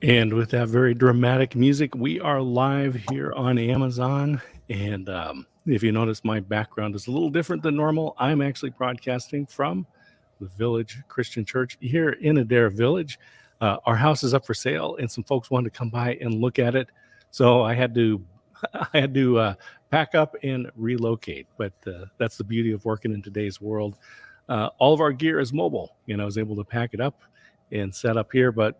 And with that very dramatic music, we are live here on Amazon. And if you notice, my background is a little different than normal. I'm actually broadcasting from the Village Christian Church here in Adair Village. Our house is up for sale, and some folks wanted to come by and look at it. So I had to pack up and relocate. But that's the beauty of working in today's world. All of our gear is mobile, and I was able to pack it up and set up here. But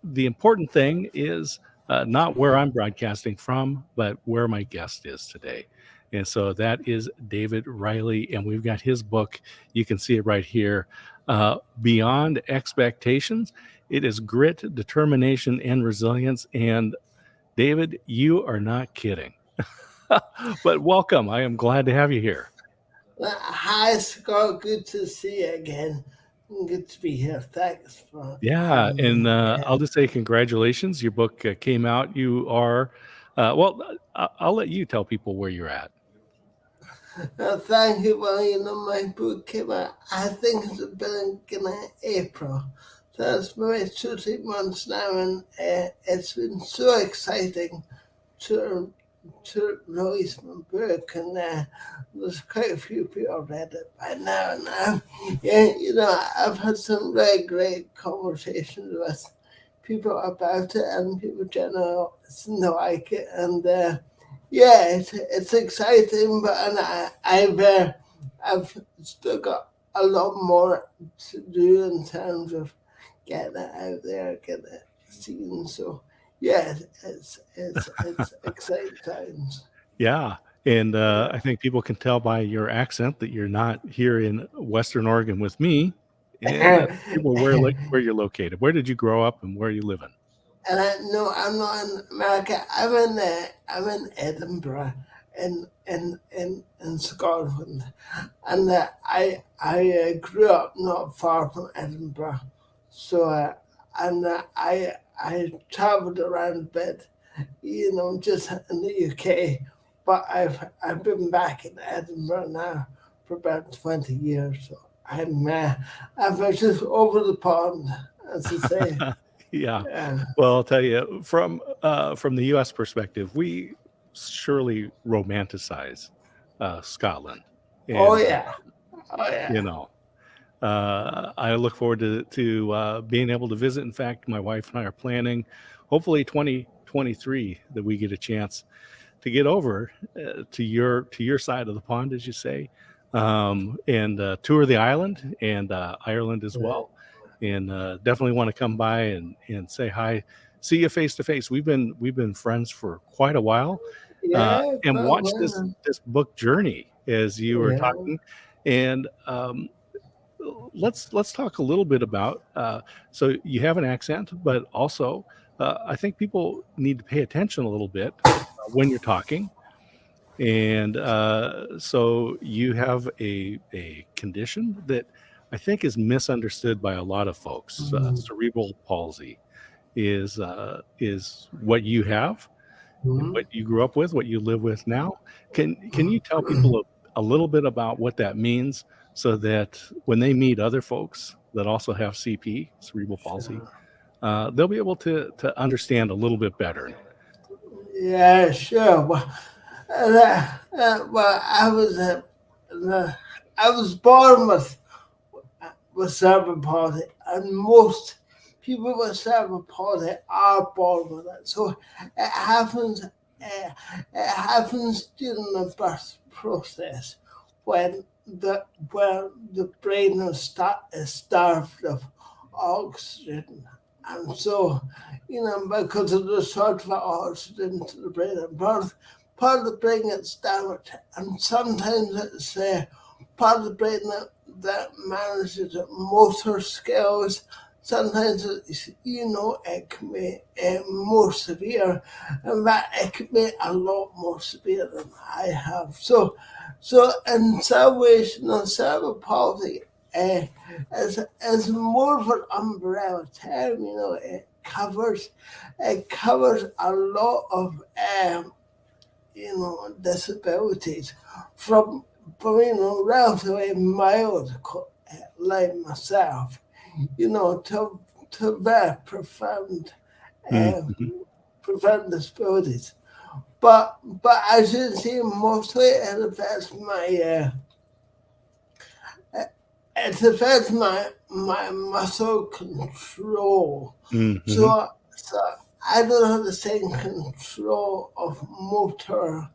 the important thing is not where I'm broadcasting from, but where my guest is today. And so that is David Reilly, and we've got his book. You can see it right here, Beyond Expectations. It is grit, determination, and resilience. And David, you are not kidding. But welcome. I am glad to have you here. Hi, Scott. Good to see you again. Good to be here. Thanks for and I'll just say congratulations. Your book came out. You are, I'll let you tell people where you're at. Thank you. Well, my book came out, I think it's the beginning of April. So it's maybe 2-3 months now, and it's been so exciting to release my book, and there's quite a few people read it by now. And I've had some very great conversations with people about it, and people generally seem to like it. And it's exciting, but I've still got a lot more to do in terms of getting it out there, getting it seen. So yeah, it's exciting times. Yeah. And I think people can tell by your accent that you're not here in Western Oregon with me. And people where you're located. Where did you grow up and where are you living? No, I'm not in America. I'm in Edinburgh, in Scotland, and I grew up not far from Edinburgh. So I traveled around a bit, just in the UK, but I've been back in Edinburgh now for about 20 years. So I'm just over the pond, as I say. Yeah. Well, I'll tell you, from the U.S. perspective, we surely romanticize Scotland. And, I look forward to being able to visit. In fact, my wife and I are planning, hopefully 2023, that we get a chance to get over to your side of the pond, as you say, and tour the island and Ireland as well. And definitely want to come by and say hi, see you face to face. We've been friends for quite a while, and watch this book journey as you were talking. And let's talk a little bit about. So you have an accent, but also I think people need to pay attention a little bit when you're talking. And so you have a condition that I think is misunderstood by a lot of folks. Cerebral palsy is what you have, what you grew up with, what you live with now. Can you tell people a little bit about what that means, so that when they meet other folks that also have CP, cerebral palsy, they'll be able to understand a little bit better? Yeah, sure. Well, I I was born with cerebral palsy, and most people with cerebral palsy are born with it. So it happens. It happens during the birth process when the brain is starved of oxygen, and so because of the short of oxygen to the brain at birth, part of the brain gets damaged, and sometimes it's part of the brain that manages motor skills. Sometimes it can be more severe. In fact, it can be a lot more severe than I have. So in some ways, cerebral palsy is more of an umbrella term. It covers a lot of disabilities from relatively mild, like myself, to very uh, Mhm. profound disabilities. But as you see, mostly it affects my muscle control. Mhm. So I don't have the same control of motor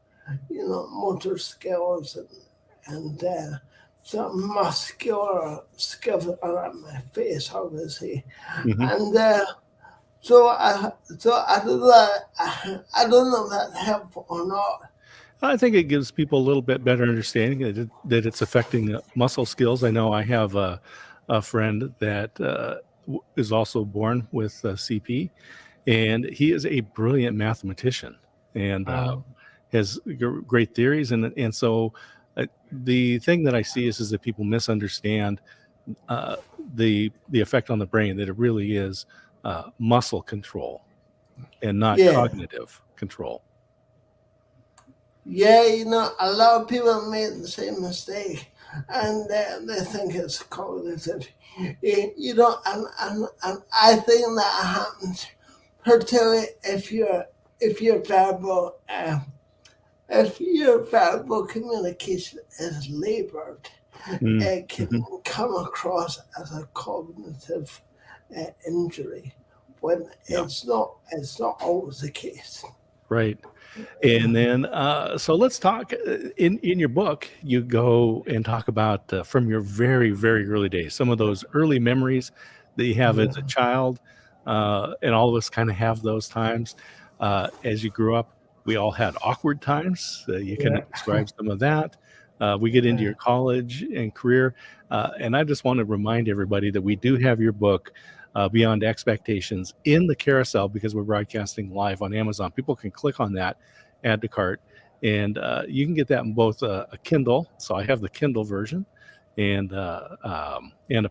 skills and some muscular skills around my face, obviously, Mhm. and so I don't know. I don't know if that's helpful or not. I think it gives people a little bit better understanding that it's affecting muscle skills. I know I have a friend that is also born with CP, and he is a brilliant mathematician and has great theories. And so the thing that I see is that people misunderstand the effect on the brain, that it really is muscle control and not Yeah, cognitive control. yeah. A lot of people make the same mistake, and they think it's cognitive. And I think that happens particularly if your verbal communication is labored. Mm, It can mhm. come across as a cognitive injury when Yeah, it's not always the case. right. And then, so let's talk. In your book, you go and talk about from your very very early days, some of those early memories that you have as a child, and all of us kind of have those times as you grew up. We all had awkward times. You kind Yeah, of describe some of that. We get into yeah, your college and career, and I just want to remind everybody that we do have your book. Beyond expectations in the carousel because we're broadcasting live on Amazon. People can click on that, add to cart, and you can get that in both a Kindle. So I have the Kindle version, and a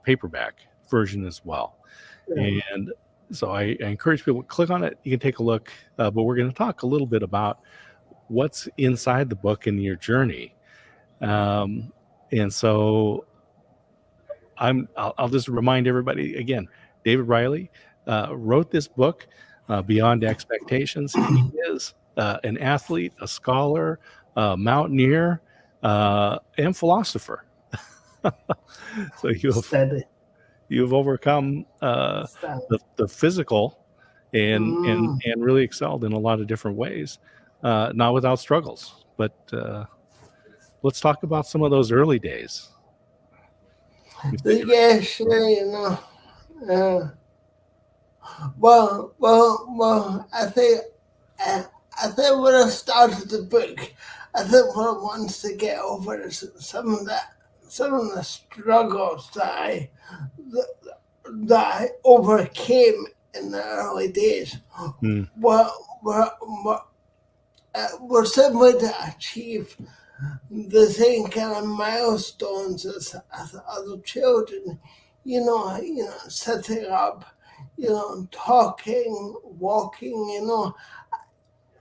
paperback version as well. yeah. And so I encourage people to click on it. You can take a look, but we're going to talk a little bit about what's inside the book and your journey. Um, and so I'll just remind everybody again. David Reilly wrote this book, Beyond Expectations. He is an athlete, a scholar, a mountaineer, and philosopher. So Steady, you've overcome steady. the physical and Mm. and really excelled in a lot of different ways, not without struggles. But let's talk about some of those early days. You said you Yeah, sure. Uh, well. Uh, I think when I started the book, I think what I wanted to get over is some of the struggles that, that I overcame in the early days were. Mm, were were were, were simply to achieve the same kind of milestones as other children. Setting up, talking, walking.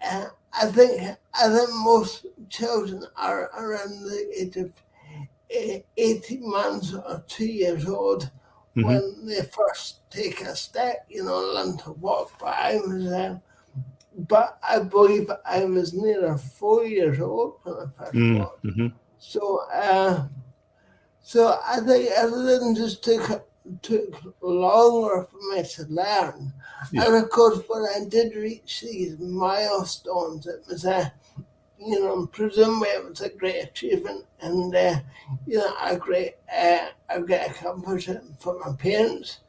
I think most children are around the age of 18 months or 2 years old hmm. when they first take a step, learn to walk. But I believe I was near 4 years old when I first Mm, walked. hmm. So, So I think everything just took longer for me to learn. Yeah. And of course, when I did reach these milestones, it was presumably it was a great achievement and a great accomplishment for my parents.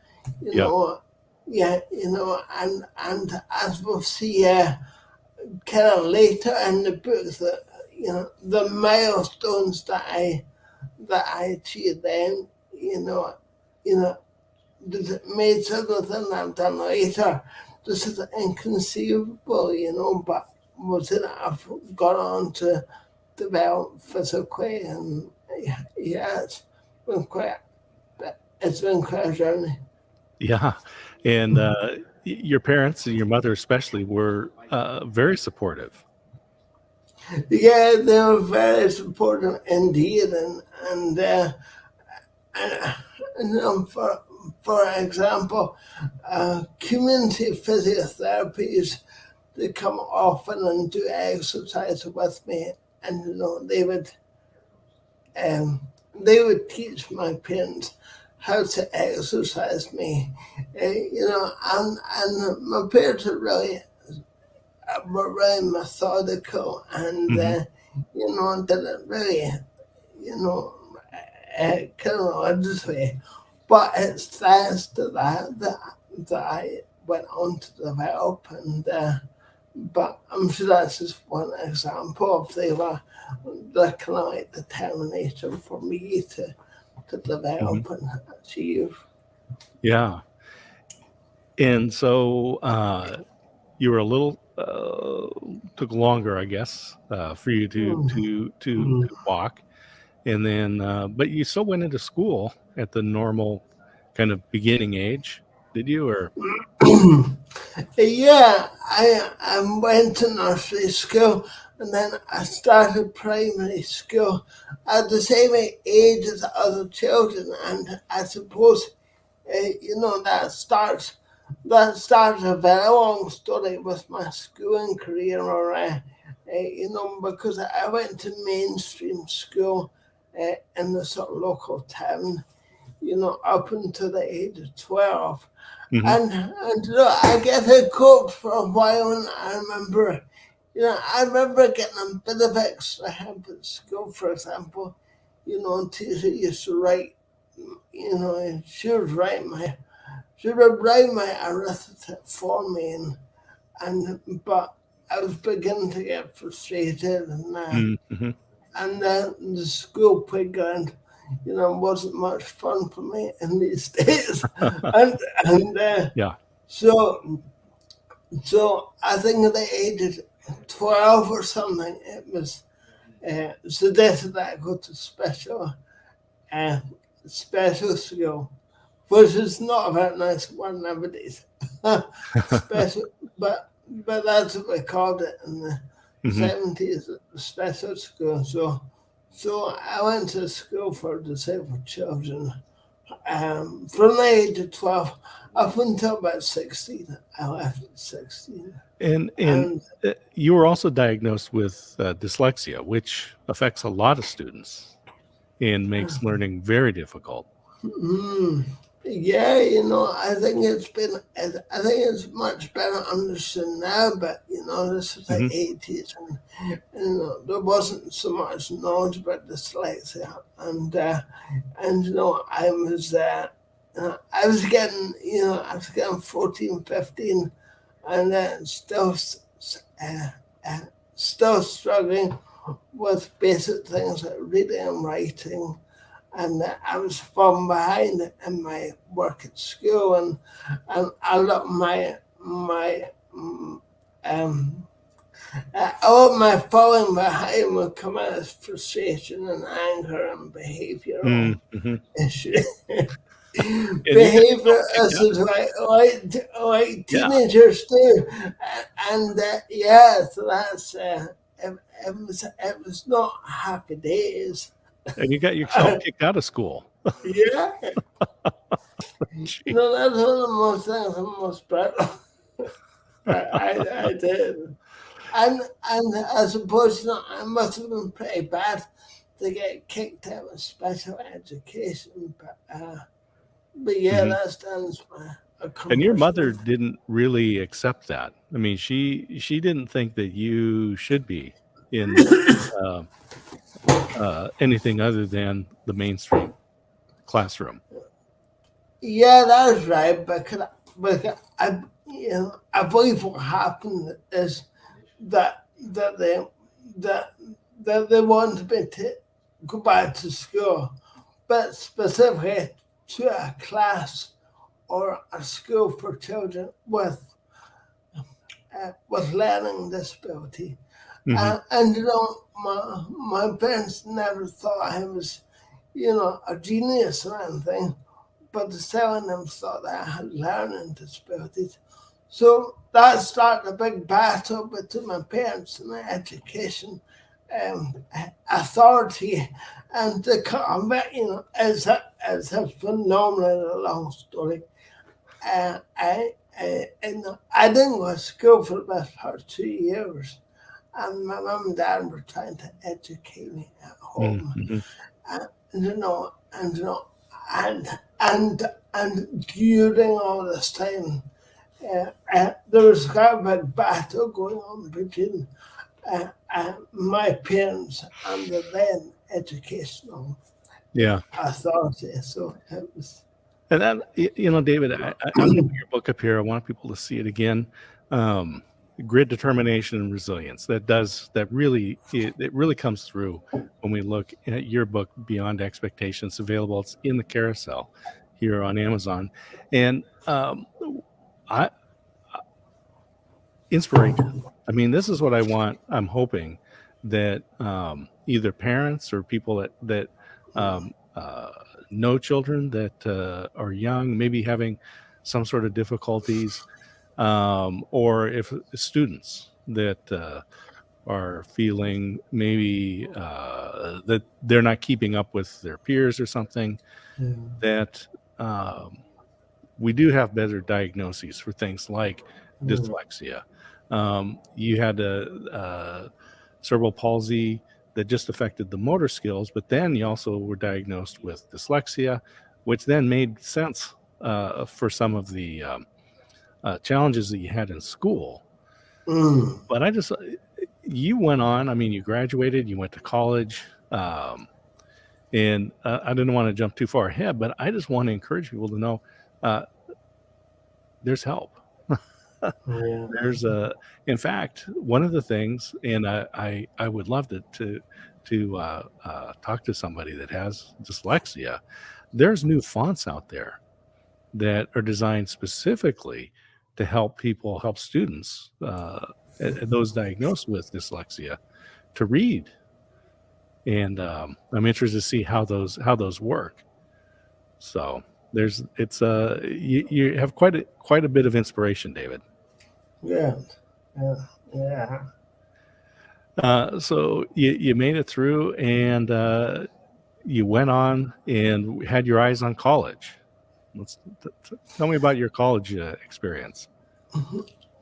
You Yeah. know, yeah, and as we'll see, kind of later in the book, that the milestones that I achieved then, you know, that made something I've done later. This is inconceivable, but was it I've gone on to develop physically, and yeah, been quite, it's been quite a journey. Yeah. And your parents and your mother especially were very supportive. Yeah, they were very supportive indeed, and, for example, community physiotherapies, they come often and do exercise with me, and um, they would teach my parents how to exercise me, and my parents were really methodical, and Hmm. didn't really, you know, kind of religiously, but it's thanks to that I went on to develop, and but I'm sure that's just one example of the kind of like determination for me to Hmm. develop and achieve. Yeah. And so you were a little took longer, I guess, for you to Mm, to walk, and then but you still went into school at the normal kind of beginning age, did you? Or mm. Yeah, I went to nursery school, and then I started primary school at the same age as other children, and I suppose that starts a very long story with my schooling career, or because I went to mainstream school in the sort of local town, up until the age of 12. Mhm. And I get a coat for a while, and I remember getting a bit of extra help at school, for example. Teacher used to write, she would write my arithmetic for me, but I was beginning to get frustrated, Mhm. and the school playground, wasn't much fun for me in these days, and Yeah. so so I think at the age of 12 or something, it was suggested that I go to uh, special school, which is not a very nice one nowadays. Special, but that's what we called it in the Mhm. 70s, special school. So I went to school for disabled children from the age of 12 up until about 16. I left at 16. And And you were also diagnosed with dyslexia, which affects a lot of students and makes learning very difficult. mm, yeah, I think I think it's much better understood now, but this was the Mhm. 80s, and there wasn't so much knowledge about dyslexia, and I was getting 14, 15, and then uh, uh, still struggling with basic things like reading and writing, and I was falling behind in my work at school, and a lot of um, all of my falling behind would come out as frustration and anger and behavioral Mhm. issues. And you got Behavior yourself kicked out of issues school. like Yeah. teenagers do, and yeah, so it was not happy days. And you got yourself kicked out of school. Yeah, Gee. that's one of the most things I'm most proud of. I did, and I suppose I must have been pretty bad they get kicked out of special education. But yeah, Hmm. that stands my And your mother accomplishment. didn't really accept that. I mean, she didn't think that you should be in uh, anything other than the mainstream classroom. Yeah, that's right. Because I believe what happened is that that they wanted me to go back to school, but specifically to a class or a school for children with learning disability. Hmm. And my parents never thought I was, a genius or anything, but the seven of them thought that I had learning disabilities. So that started a big battle between my parents and the education authority. And the combat, is a phenomenally long story. I didn't go to school for the best part of 2 years, and my mum and dad were trying to educate me at home. Hmm. And you know, and you know, and and and during all this time, there was kind of a battle going on between my parents and the then educational Yeah. authority. So it was. And then, David, I'm going to put your book up here. I want people to see it again. Um, Grit, determination, and resilience. It really comes through when we look at your book, Beyond Expectations. Available. It's in the carousel here on Amazon, and I inspiration. I mean, this is what I want. I'm hoping that either parents or people that know children that are young, maybe having some sort of difficulties, or if students that are feeling maybe that they're not keeping up with their peers or something, that um, we do have better diagnoses for things like dyslexia. You had a cerebral palsy that just affected the motor skills, but then you also were diagnosed with dyslexia, which then made sense for some of the challenges that you had in school. Mm, But you went on, I mean, you graduated, you went to college. And I didn't want to jump too far ahead, but I just want to encourage people to know uh, there's help. yeah. There's in fact, one of the things, and I would love to talk to somebody that has dyslexia. There's new fonts out there that are designed specifically to help students, those diagnosed with dyslexia, to read. And I'm interested to see how those work. So you have quite a bit of inspiration, David. Yeah, yeah, yeah. So you made it through, and you went on and had your eyes on college. Tell me about your college experience.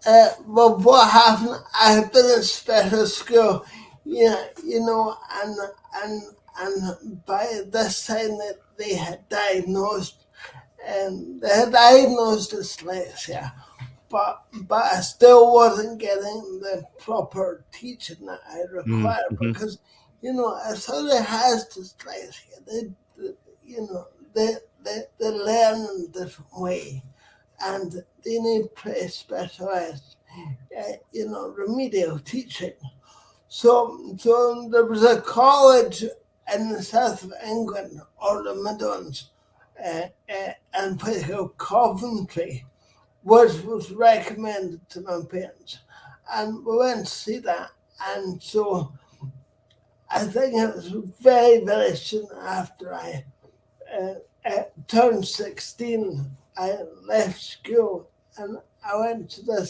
But what happened? I had been in special school, yeah, and by this time that they had diagnosed, and they had diagnosed dyslexia, but I still wasn't getting the proper teaching that I required Mm-hmm. because if somebody has dyslexia, you know they learn in a different way, and they need pretty specialized, remedial teaching. So there was a college in the south of England or the Midlands, and place called Coventry, which was recommended to my parents. And we went to see that. And so I think it was very, very soon after I turned 16, I left school and I went to a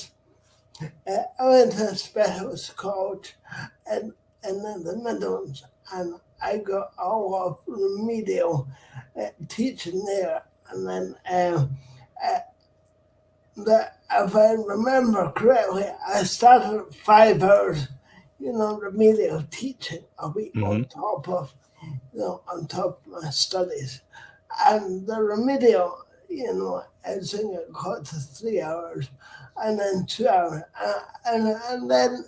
specialist college in, in the Midlands, and I got all of remedial teaching there. And then uh, that if I remember correctly, I started at 5 hours, remedial teaching a week Mm-hmm. on top of, on top of my studies. And the remedial, I was thinking it got to 3 hours and then 2 hours. And then,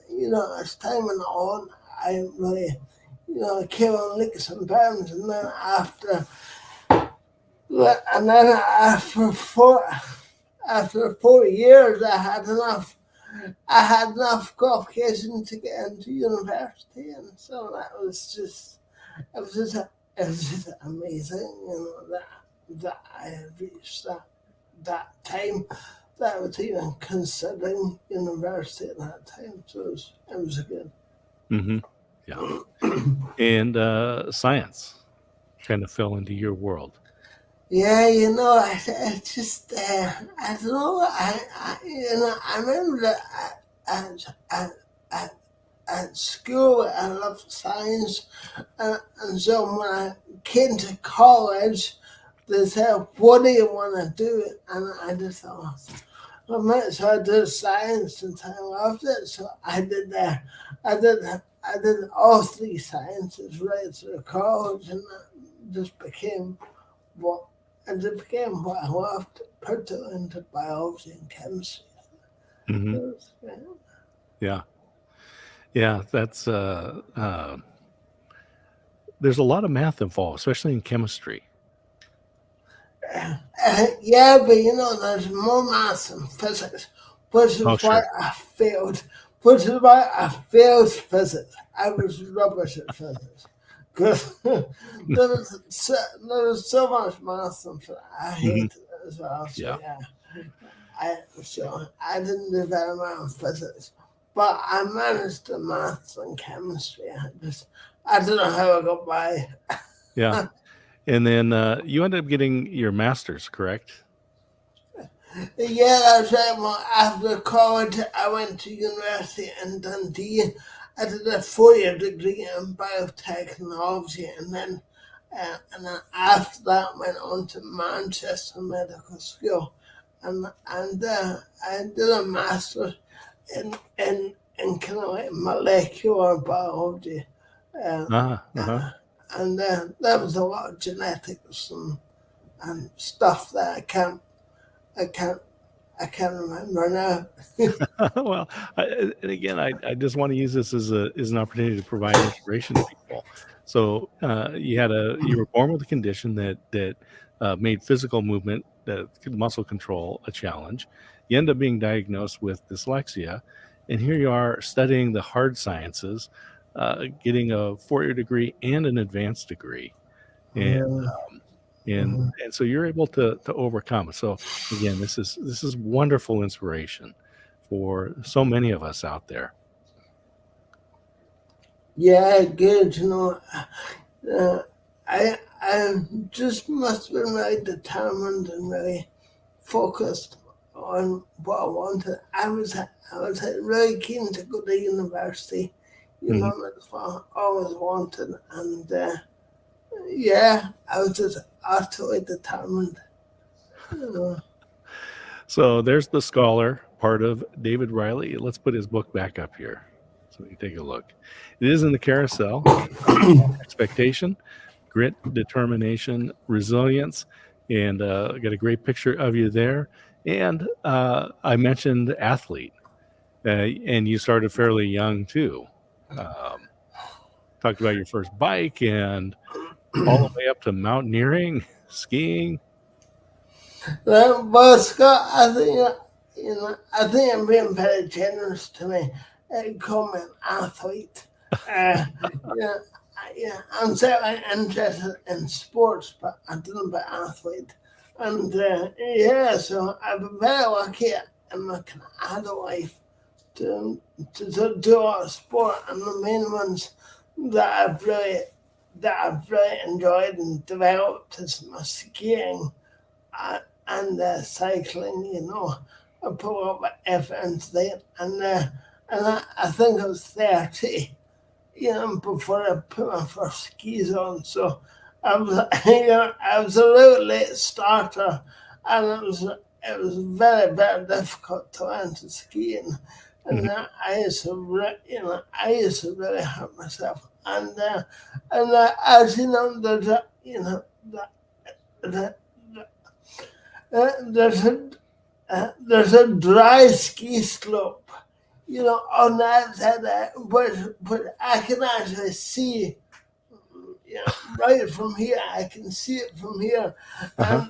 as time went on, I really, came on leaps and bounds. And then after 4 years, I had enough qualification to get into university, and so it was just, it was just amazing, that I had reached that time, that I was even considering university at that time. So it was good. Mm-hmm. Yeah. And science kind of fell into your world. Yeah, I just, I don't know, I remember that at school I loved science, and so when I came to college, they said, "What do you want to do?" And I just thought, well, so I did science since I loved it. So I did that. I did all three sciences right through college, and that just became what and it became what I loved, particularly into biology and chemistry. Mm-hmm. It was great. Yeah. Yeah. There's a lot of math involved, especially in chemistry. Yeah, but there's more maths and physics, which Oh, is why sure. I failed. Which is why I failed physics. I was rubbish at physics because there was so much maths and physics. I Hmm. hated it as well. So Yeah. yeah, I didn't do very well in physics, but I managed the maths and chemistry. I don't know how I got by. Yeah. And then you ended up getting your master's, correct? Yeah, that's right. Well, after college, I went to university in Dundee. I did a 4 year degree in biotechnology, and then after that, went on to Manchester Medical School, and I did a master's in kind of like molecular biology, uh, Uh-huh. and there was a lot of genetics and stuff that I can't I can't remember now. Well, and again, I just want to use this as an opportunity to provide inspiration to people. So you were born with a condition that made physical movement, muscle control, a challenge. You end up being diagnosed with dyslexia, and here you are studying the hard sciences, getting a 4 year degree and an advanced degree, and Mhm, and so you're able to overcome. So again, this is wonderful inspiration for so many of us out there. yeah, good. Uh, I just must have been really determined and really focused on what I wanted. I was really keen to go to university. Mhm. That's what I always wanted, and yeah, I was just utterly determined. Uh, So there's the scholar part of David Reilly. Let's put his book back up here so we can take a look. It is in the carousel. Expectation, grit, determination, resilience, and I got a great picture of you there. And I mentioned athlete, and you started fairly young too. Um, Talked about your first bike and all the way up to mountaineering, skiing. Well, Scott, I think I'm being very generous to me. Call me an athlete. Yeah, I'm certainly interested in sports, but I didn't be athlete. And yeah, so I've been very lucky in my kind of adult life to, to do a lot of sport, and the main ones that I've really enjoyed and developed is my skiing and cycling, I pull up at FN's there, and I think I was 30, before I put my first skis on. So I was, I was a real late starter, and it was very very difficult to learn to ski, and Mhm. I used to really hurt myself and as you know, there's a the, there's a dry ski slope, on that side, but I can actually see, right from here. I can see it from here, Uh-huh.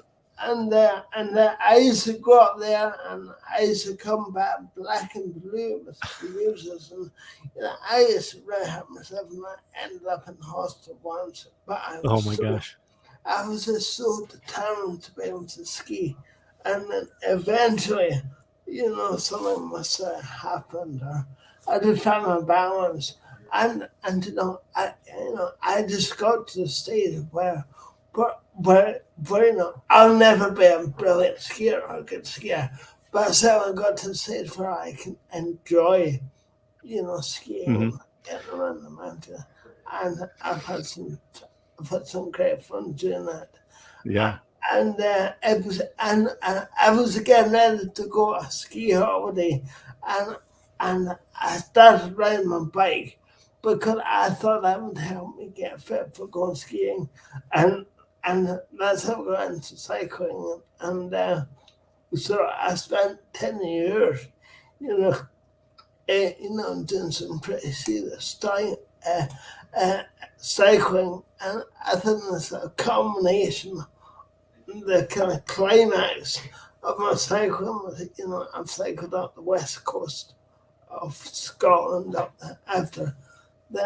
and I used to go up there, and I used to come back black and blue with bruises, and I used to really hurt myself, and I ended up in hospital once. But Oh my gosh. I was just so determined to be able to ski, and then eventually, something must have happened, or I just found my balance, and I just got to the stage where, I'll never be a brilliant skier or a good skier, but I certainly got to the stage where I can enjoy, Hmm. skiing, getting around the mountain, and I've had some great fun doing that. Yeah. And it was, and I was getting ready to go a ski holiday, and I started riding my bike because I thought that would help me get fit for going skiing, and that's how I got into cycling, and so I spent 10 years, you know, doing some pretty serious uh, uh, cycling, and I think it's a combination, the kind of climax of my cycling was, I've cycled up the west coast of Scotland up after the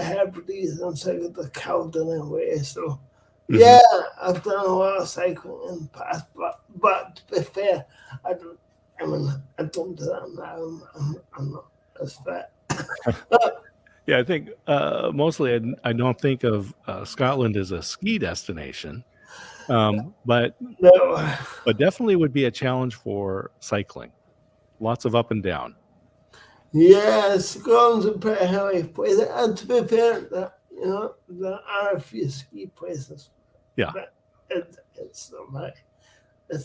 Hebrides and cycled the Caledonian Way. So Hmm. yeah, I've done a lot of cycling in the past, but to be fair, I don't. I mean, I don't do that now. I'm not as fit. Yeah, I think mostly I don't think of Scotland as a ski destination, but No. definitely would be a challenge for cycling. Lots of up and down. Yeah, Scotland's a pretty hilly place, and to be fair, there are a few ski places, Yeah. but it's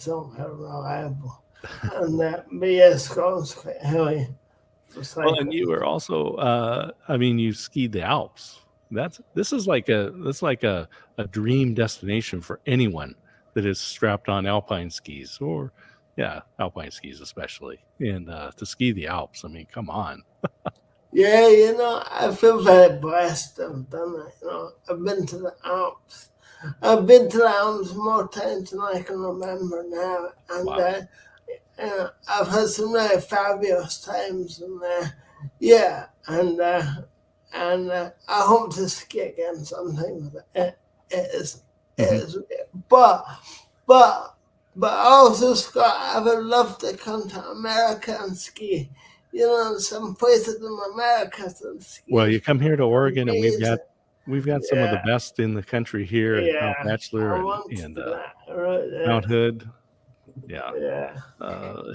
not very reliable. And but yeah, Scotland's quite hilly for Well, and you cycling. were also, I mean, you skied the Alps. That's like a dream destination for anyone that is strapped on alpine skis or, yeah, alpine skis especially, and to ski the Alps. I mean, come on. Yeah, I feel very blessed to have done that. I've been to the Alps. I've been to the Alps more times than I can remember now, and Wow. I've had some really fabulous times, and yeah, and I hope to ski again sometime. It is, it Hmm. is, but but also, Scott, I would love to come to America and ski. Some places in America and ski Well, is you come here to Oregon, and amazing. we've got some of the Yeah, best in the country here at Mount yeah, Bachelor I and want to do that. Right, Mount Hood. Yeah. yeah,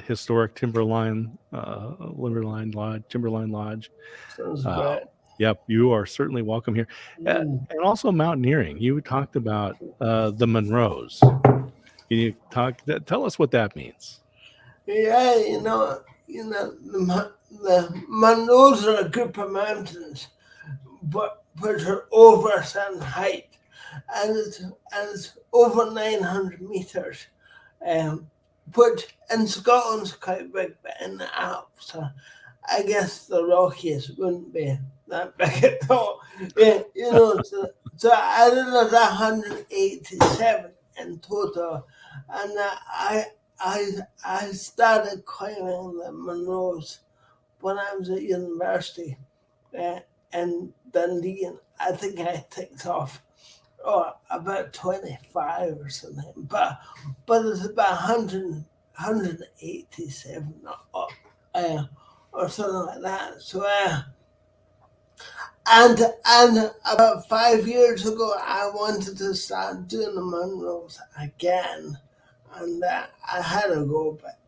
Historic Timberline Lodge. sounds Uh, great. yep, you are certainly welcome here. Mm. And also mountaineering. You talked about the Monroes. Can you tell us what that means? Yeah, the Monroes are a group of mountains, but which are over a certain height, and it's over 900 meters. Which in Scotland's quite big, but in the Alps, I guess the Rockies wouldn't be that big at all. Yeah, so I did 187 in total, and I started climbing the Monroes when I was at university uh, in Dundee, and I think I ticked off about 25 or something, but it's about 187 uh, or something like that. So and about 5 years ago, I wanted to start doing the Monroes again, and I had to go, but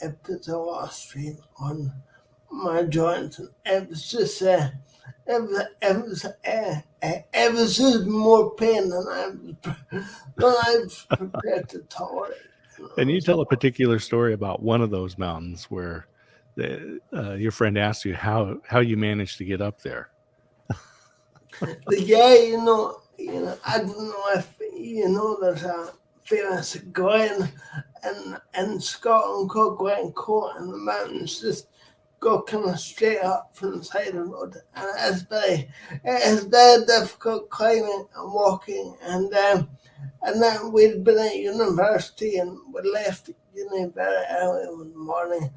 it put a lot of strain on my joints. And it was just it was just more pain than I was prepared to tolerate. And you tell a So particular story about one of those mountains where your friend asked you how you managed to get up there. Yeah, I don't know if there's a famous glen in Scotland called Glencoe, and the mountains just go kind of straight up from the side of the road, and it's very difficult climbing and walking, and then we'd been at university and we left uni very early one morning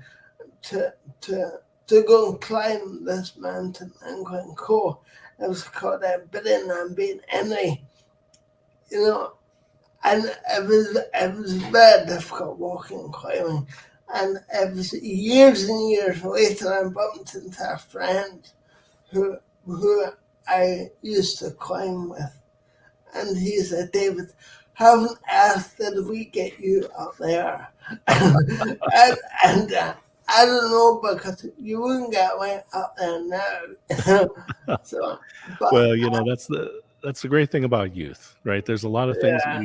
to to to go and climb this mountain in Glencoe. It was called Bidden and Bean Henry, you know, and it was very difficult walking and climbing. And it was years and years later I bumped into a friend who who I used to climb with, and he said, "David, how on earth did we get you up there?" and I don't know, because you wouldn't get away up there now. So, but Well, that's the great thing about youth, right? There's a lot of things yeah,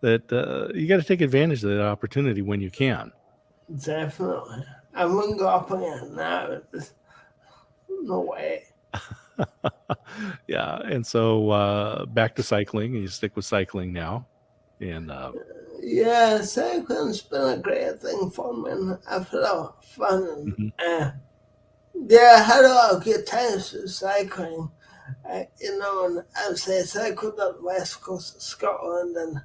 that you got to take advantage of that opportunity when you can. definitely. I wouldn't go up again now. There's no way. Yeah, and so back to cycling. You stick with cycling now, and Yeah, cycling's been a great thing for me, and I've had a lot of fun. mhm, Yeah, I had a lot of good times with cycling. And I've cycled up the west coast of Scotland, and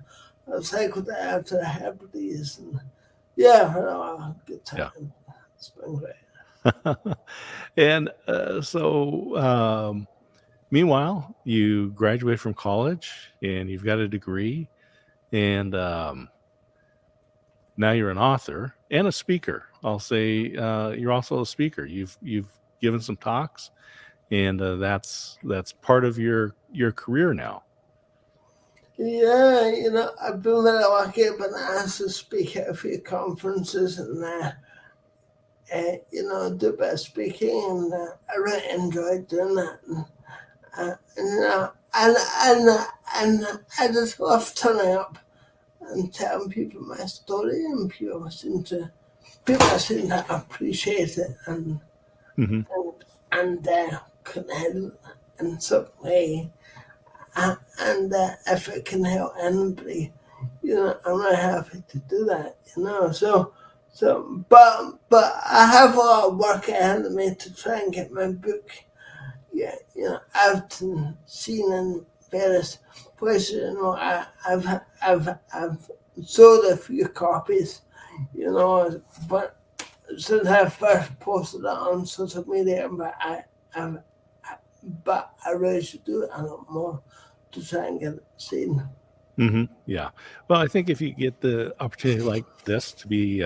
I've cycled out to the Hebrides, and yeah, I've had a lot of good yeah. time. It's been great. And meanwhile, you graduate from college and you've got a degree, and now you're an author and a speaker. I'll say you're also a speaker. You've given some talks, and that's part of your career now. Yeah, I've been very lucky. I've been asked to speak at a few conferences and, do a bit of speaking, and I really enjoyed doing that. And I just love turning up and telling people my story, and people seem to appreciate it, Hmm. and connect in some way. And if it can help anybody, I'm really happy to do that. But I have a lot of work ahead of me to try and get my book, yeah, out and seen in various places. I've sold a few copies, but since I first posted it on social media, I but I really should do it a lot more to try and get it seen. Yeah. Well, I think if you get the opportunity like this to be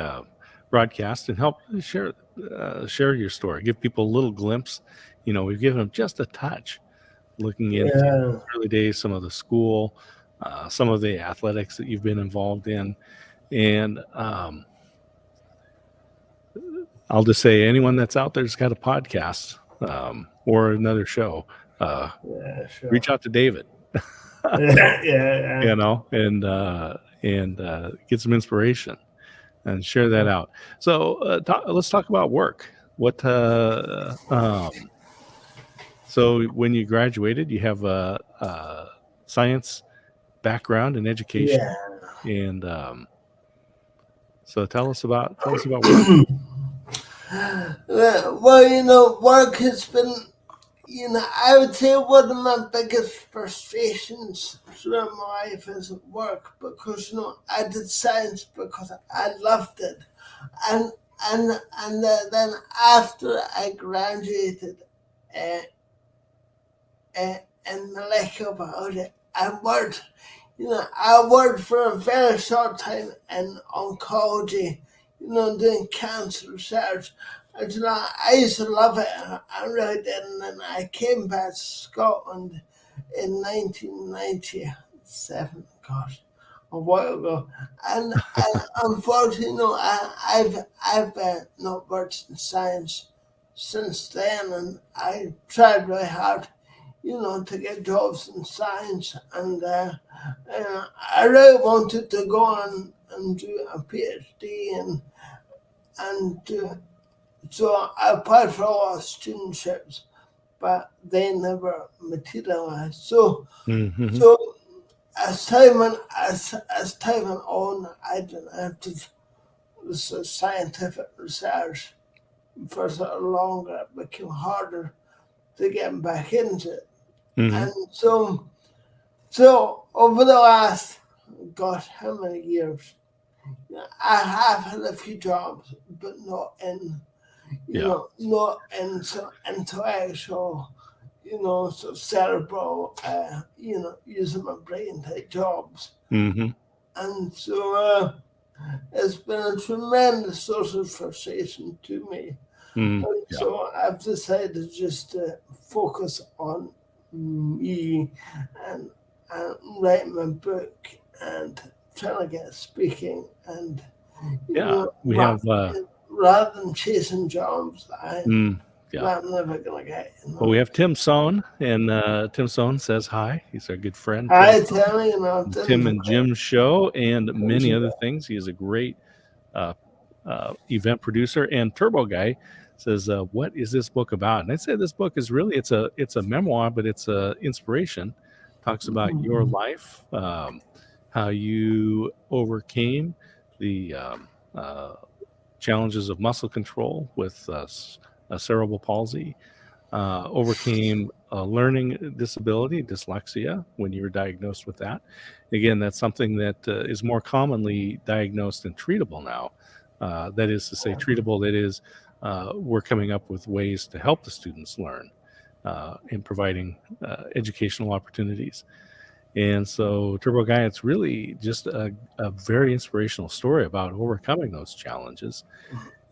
broadcast and help share your story, give people a little glimpse. We've given them just a touch, looking into Yeah, early days, some of the school, some of the athletics that you've been involved in, and I'll just say anyone that's out there's got a podcast or another show, uh, yeah, reach sure. out to David, Yeah, yeah, and get some inspiration and share that yeah. out. So let's talk about work. What so when you graduated, you have a science background in education, Yeah. and so tell us about work. Well, work has been, I would say one of my biggest frustrations throughout my life is work, because I did science because I loved it, and then after I graduated, uh, in molecular biology, I worked for a very short time in oncology, doing cancer research. And, I used to love it. I really did. And then I came back to Scotland in 1997. Gosh, a while ago. And unfortunately, I've not worked in science since then. And I tried really hard, to get jobs in science. And I really wanted to go on and do a PhD, and so I applied for a lot of studentships, but they never materialized. So, Mm-hmm. so as time went on, I didn't have to so scientific research for so longer. It became harder to get back into it, Mm-hmm. and so over the last, gosh, how many years? I have had a few jobs, but not in, Yeah. not in so intellectual, so cerebral, using my brain type jobs. Mm-hmm. And so it's been a tremendous source of frustration to me. Mm-hmm. And Yeah. so I've decided just to focus on me and, and writing my book and trying to get speaking and Yeah. We ra- have rather than chasing jobs yeah. that I'm never gonna get. Well, we have Tim Sohn, and Tim Sohn says hi. He's our good friend, Tim. I tell you, Tim and Jim's show, and many other Jim. things. He is a great uh, event producer. And Turbo Guy says, "What is this book about?" And I say this book is really it's a memoir, but it's a inspiration. Talks about your life, how you overcame the challenges of muscle control with cerebral palsy, overcame a learning disability, dyslexia, when you were diagnosed with that. Again, that's something that is more commonly diagnosed and treatable now. That is to say, treatable, that is, we're coming up with ways to help the students learn in providing educational opportunities. And so, Turbo Guy, it's really just a very inspirational story about overcoming those challenges.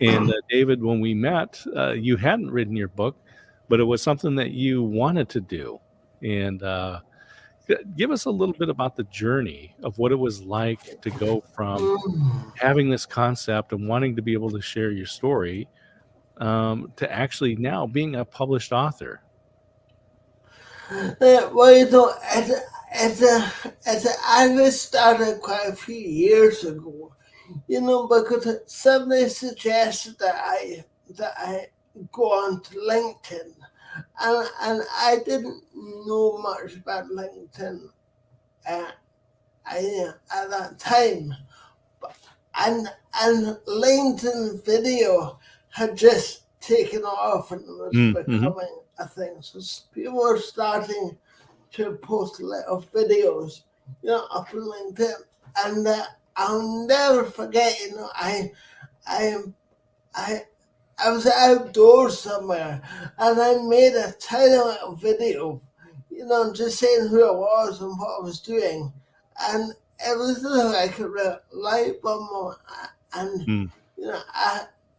And David, when we met, you hadn't written your book, but it was something that you wanted to do. And give us a little bit about the journey of what it was like to go from having this concept and wanting to be able to share your story to actually now being a published author. Well, I started quite a few years ago. Because somebody suggested that I go on to LinkedIn, and I didn't know much about LinkedIn uh, at that time, and LinkedIn video had just taken off and was Mm-hmm. becoming a thing. So people were starting to post little videos, up on LinkedIn, and I'll never forget. I I I was outdoors somewhere, and I made a tiny little video, just saying who I was and what I was doing, and it was like a light bulb moment, and Mm.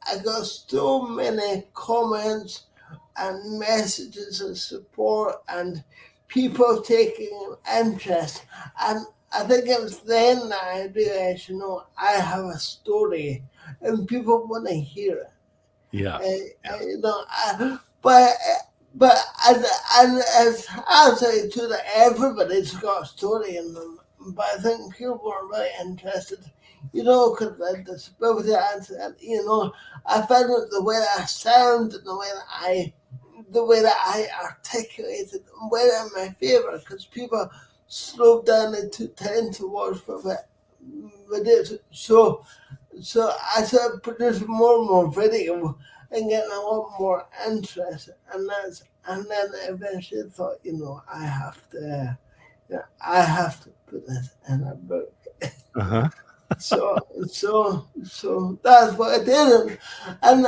I got so many comments and messages of support and people taking interest. And I think it was then that I realized, I have a story and people want to hear it. Yeah. Yeah. But as I say to that, everybody's got a story in them. But I think people are really interested, because the disability, I found that the way that I sound and the way that I articulate it went in my favor because people slowed down and took time to watch for videos. So I started producing more and more video and getting a lot more interest, and then eventually thought, I have to put this in a book. Uh-huh. So that's what I did, and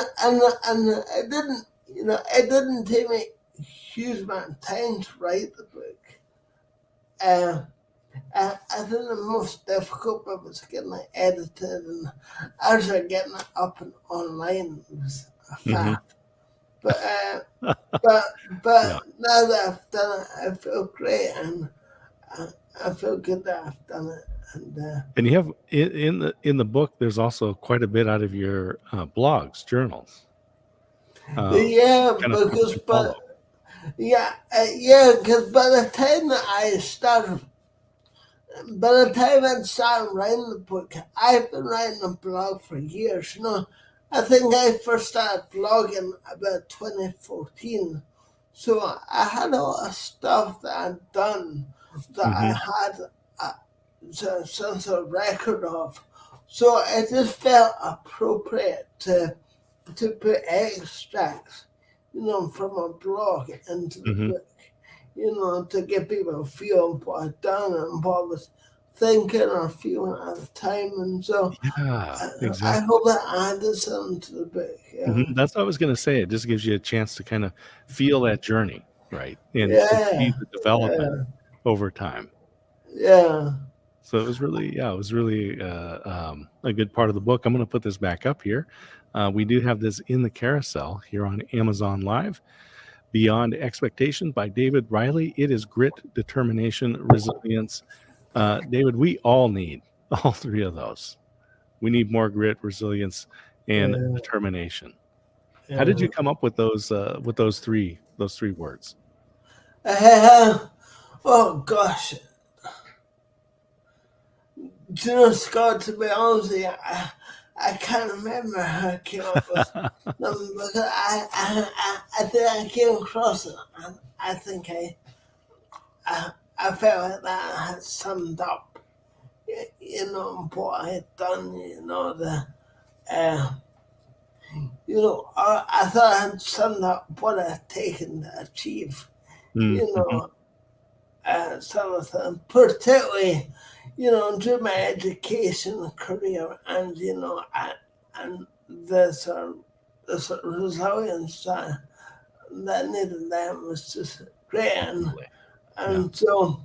it didn't take me a huge amount of time to write the book. I think the most difficult bit was getting it edited and actually getting it up and online was a Mm-hmm. fact. But but Yeah. now that I've done it, I feel great and I feel good that I've done it. And you have in the book, there's also quite a bit out of your blogs, journals, Yeah, kind of people because can follow. because by the time that by the time I started writing the book, I've been writing a blog for years. I think I first started blogging about 2014. So I had a lot of stuff that I'd done that I Hmm. had some sort of record of. So it just felt appropriate to put extracts, from a blog into the Hmm. book, to give people a feel of what I'd done and what I was thinking or feeling at the time. And so Yeah, I exactly. hope that added something to the book. Mhm, Yeah. that's what I was gonna say, it just gives you a chance to kinda feel that journey, right, and see Yeah. the development Yeah. over time. Yeah. So it was really yeah, it was really, a good part of the book. I'm gonna put this back up here. We do have this in the carousel here on Amazon Live, Beyond Expectations by David Reilly. It is grit, determination, resilience. David, we all need all 3 of those. We need more grit, resilience, and Yeah. determination. How did you Yeah. come up with those 3 words? Oh gosh, Scott, to be honest with you, I can't remember how I came up with them because I think I came across it and I think I felt like that had summed up, what I had done, uh, I thought I had summed up what I had taken to achieve, Mm, you mhm. know, some of them, particularly, through my education career and, and the sort of resilience that I needed them was just great. Absolutely. Yeah. And so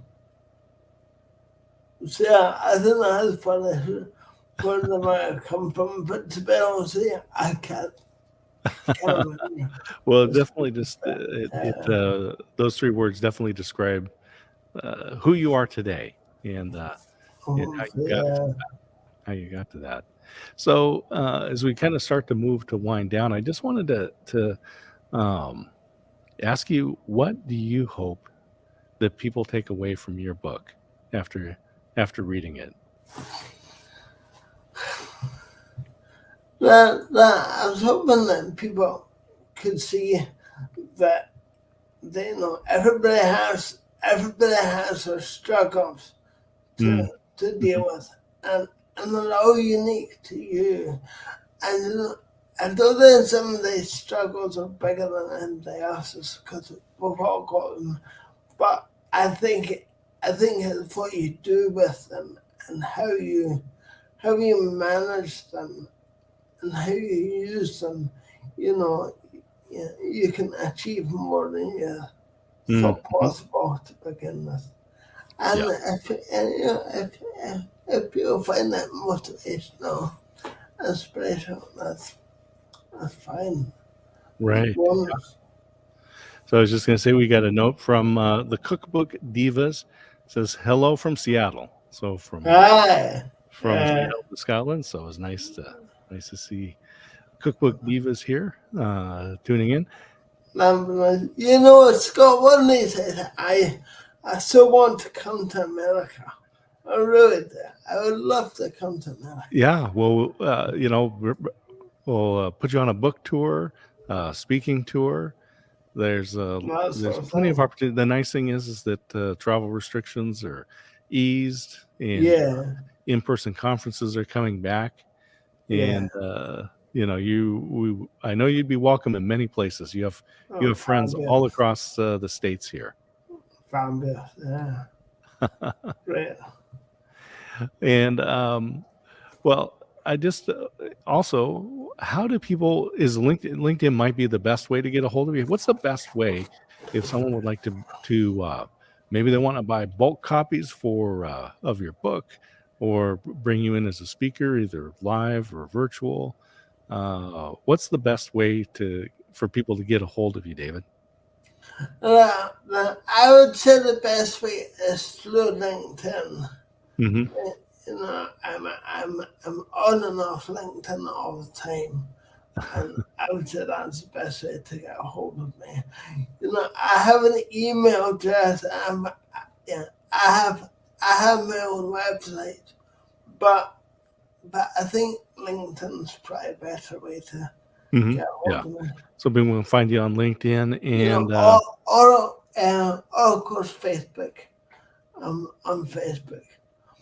yeah, I think that's where the might come from. But to be honest with you, I can't remember. Well, it It's, definitely just, those 3 words definitely describe, who you are today and, yeah. how you got to that. So, as we kinda start to move to wind down, I just wanted to, um, ask you, what do you hope that people take away from your book after reading it? I was hoping that people could see that everybody has their struggles Mm, to mhm, deal with, and they're all unique to you. And and though some of these struggles are bigger than anybody else's because we've all got them, but I think it's what you do with them and how you manage them and how you use them. You know, you can achieve more than you mm, thought mhm. possible to begin with. Yeah, And if people find that motivational, inspirational, that's fine. That's right. bonus. So I was just gonna say we got a note from, the Cookbook Divas. It says, "Hello from Seattle." So Aye. from Seattle to Scotland, so it was nice to see Cookbook Divas here, tuning in. Scott, one day said, I so want to come to America. I really do. I would love to come to America. Yeah, well, we'll, put you on a book tour, speaking tour. That There's sort of plenty of thing. opportunity. The nice thing is that, travel restrictions are eased and, Yeah, in-person conferences are coming back. yeah. And, I know you'd be welcome in many places. You Oh, have friends all fabulous. across, the states here. Fabulous. Yeah, great. And, well, I just, also, how do people is LinkedIn might be the best way to get a hold of you. What's the best way if someone would like to maybe they wanna buy bulk copies of your book or bring you in as a speaker, either live or virtual? What's the best way for people to get a hold of you, David? I would say the best way is through LinkedIn. Mhm. I'm on and off LinkedIn all the time, and I would say that's the best way to get a hold of me. I have an email address. Yeah, I have my own website, but I think LinkedIn's probably a better way to Hmm. get Yeah. hold of me. So people will find you on LinkedIn You know, and or of course Facebook. I'm on Facebook,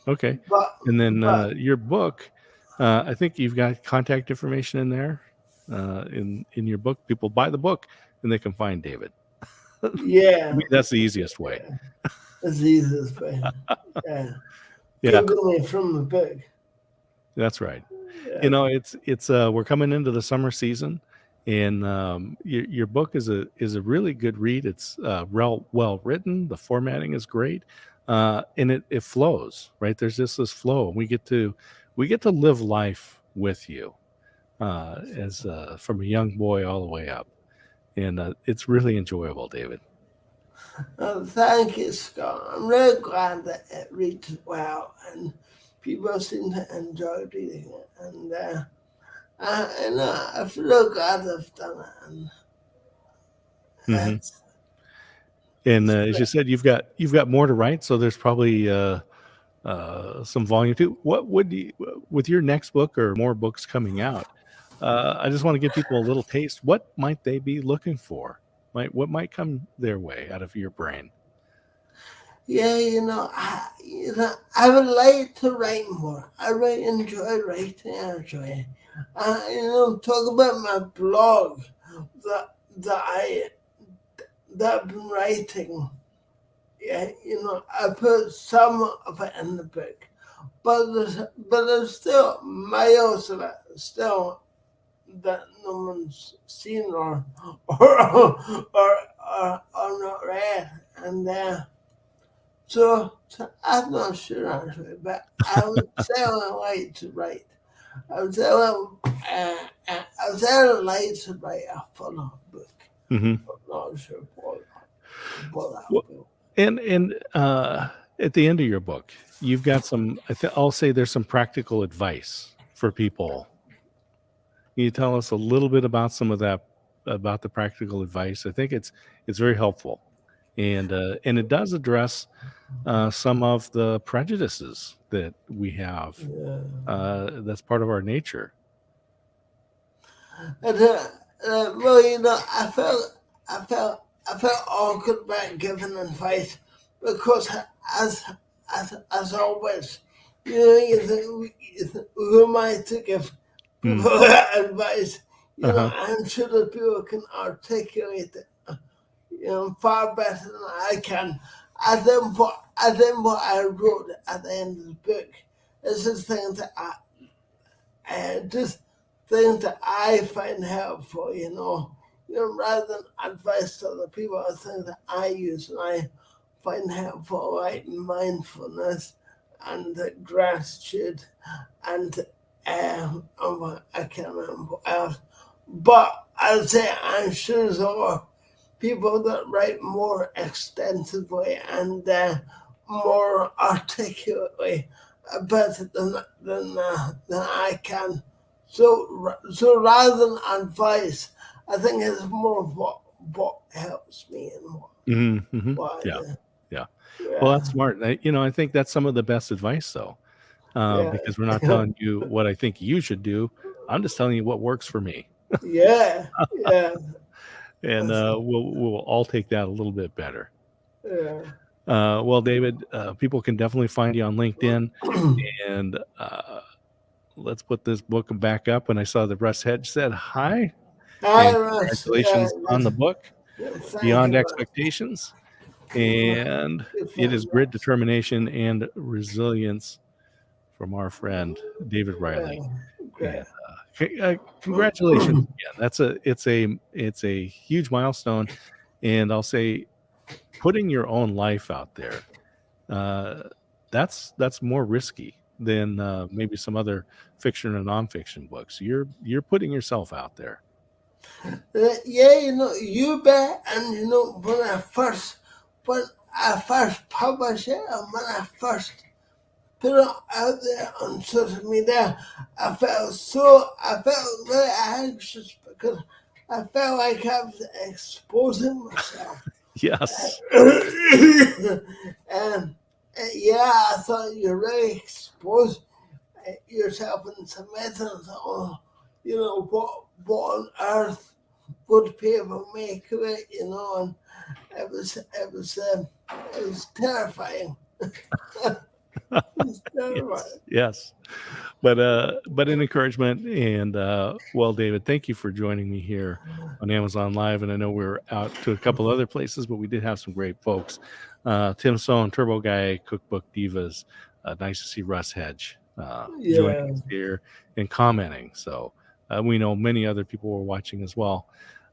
okay. but And then but your book, I think you've got contact information in there. In your book, people buy the book and they can find David. To yeah, me, that's the easiest way. yeah, it's the easiest way. Yeah, Yeah, Google me from the book. that's right. You Yeah, know, it's we're coming into the summer season, and your book is a really good read. It's well written. The formatting is great, and it flows right. There's just this flow, and we get to live life with you as from a young boy all the way up, and it's really enjoyable, David. thank you, Scott. I'm really glad that it reads well and people seem to enjoy reading it. And I feel glad I've done it. And Hmm. it's, And it's as you said, you've got more to write, so there's probably some volume two. What would you, with your next book or more books coming out? I just want to give people a little taste. What might they be looking for? What might come their way out of your brain? yeah, I would like to write more. I really enjoy writing, actually. Talk about my blog that I that I've been writing. Yeah, I put some of it in the book, but there's still miles of it still that no one's seen or not read, and so I'm not sure actually, but I would say I like to write. I would say I would say I like to write a full book. Hmm. I'm not sure what that Well, will be. and at the end of your book, you've got some. I'll say there's some practical advice for people. Can you tell us a little bit about some of that about the practical advice? I think it's very helpful, and it does address some of the prejudices that we have. Yeah. That's part of our nature. And well, I felt awkward about giving advice because as always, who am I to give Mm. people advice? Uh-huh. I'm sure that people can articulate it, far better than I can. I think what I wrote at the end of the book is just things that just things that I find helpful, rather than advice to other people, are things that I use and I find helpful, like mindfulness and gratitude and I can't remember what else. But I'd say I'm sure there are people that write more extensively and more articulately about it than I can. So rather than advice, I think it's more of what helps me and Mm-hmm. Hmm. what I Yeah. do. Yeah. Well, that's Yeah, smart. I think that's some of the best advice, though, yeah, because we're not telling you what I think you should do. I'm just telling you what works for me, yeah, yeah, and that's, we'll all take that a little bit better. yeah. Well, David, people can definitely find you on LinkedIn, and let's put this book back up. And I saw the Russ Hedge said hi, Hi, and Russ. Yeah, congratulations on the book, thank Beyond you, Russ. Expectations. And Good it friend, is grit, Russ. determination, and resilience from our friend David Reilly. Yeah, And great. congratulations again. It's a huge milestone, and I'll say putting your own life out there. Uh, that's more risky than maybe some other fiction or nonfiction books. You're putting yourself out there. Yeah, you bet. And when I first published it, and when I first put it out there on social media, I felt very anxious because I felt like I was exposing myself. Yes. and yeah, I thought you really exposed yourself in some methods. Oh, what on earth would people make of it, and it was terrifying. It's terrifying. Yes. But an encouragement. And well, David, thank you for joining me here on Amazon Live. And I know we were out to a couple other places, but we did have some great folks. Tim Sohn, Turbo Guy, Cookbook Divas. Nice to see Russ Hedge joining Yeah. us here and commenting. So we know many other people were watching as well.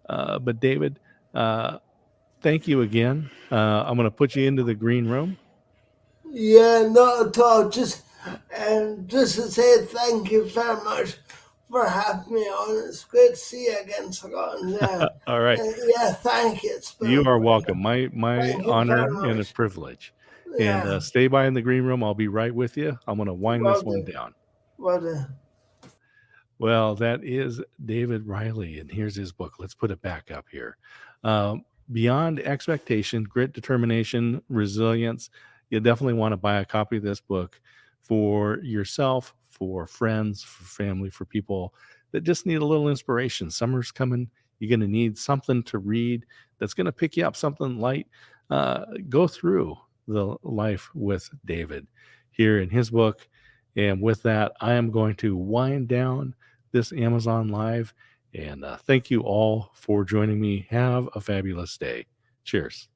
But David, thank you again. I'm going to put you into the green room. Yeah, not at all. Just to say thank you very much for having me on. It's great to see you again, Scott. And All right. yeah, thank you. It's been You a are pleasure. welcome. My Thank you honor very and a much. privilege. And Yeah, stay by in the green room. I'll be right with you. I'm going to wind well this one done. down. Well done. Well, that is David Reilly, and here's his book. Let's put it back up here. Beyond Expectation, Grit, Determination, Resilience. You definitely want to buy a copy of this book for yourself, for friends, for family, for people that just need a little inspiration. Summer's coming. You're going to need something to read that's going to pick you up, something light. Go through the life with David here in his book. And with that, I am going to wind down this Amazon Live. And thank you all for joining me. Have a fabulous day. Cheers.